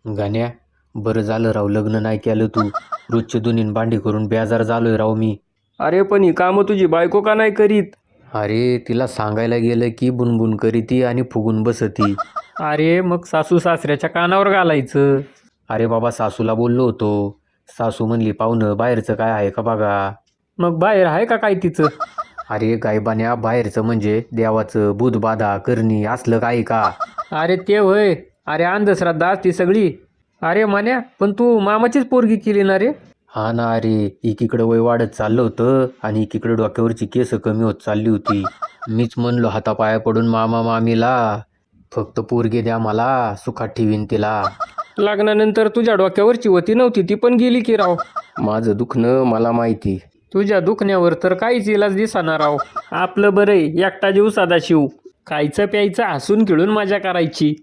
गाण्या, बरं झालं राव लग्न नाही केलं तू. रोजचे दोन्ही भांडी करून बेजार झालोय राव मी. अरे पण ही कामं तुझी बायको का नाही करीत? अरे तिला सांगायला गेलं की बुनबुन करीती आणि फुगून बसती. अरे मग सासू सासऱ्याच्या कानावर घालायचं. अरे बाबा सासूला बोललो होतो. सासू म्हणली पाहुणं बाहेरचं काय आहे का बघा. मग बाहेर आहे का काय तिचं? अरे गायबान्या बाहेरचं म्हणजे देवाचं भूत बाधा करणी असलं काय का. अरे ते होय. अरे अंधश्रद्धा असती सगळी. अरे मान्या, पण तू मामाचीच पोरगी केली ना रे? हा ना अरे, एकीकडे वय वाढत चाललं होतं आणि एकीकडे डोक्यावरची केस कमी होत चालली होती. मीच म्हणलो हातापाया पडून मामा मामीला फक्त पोरगी द्या मला, सुखात ठेवीन तिला. लग्नानंतर तुझ्या डोक्यावरची होती नव्हती ती पण गेली की राव. माझं दुखणं मला माहिती. तुझ्या दुखण्यावर तर काहीच इलाज दिसना राव. आपलं बरं आहे, एकटा जीव सदाशिव. खायचं प्यायचं हसून खेळून मजा करायची.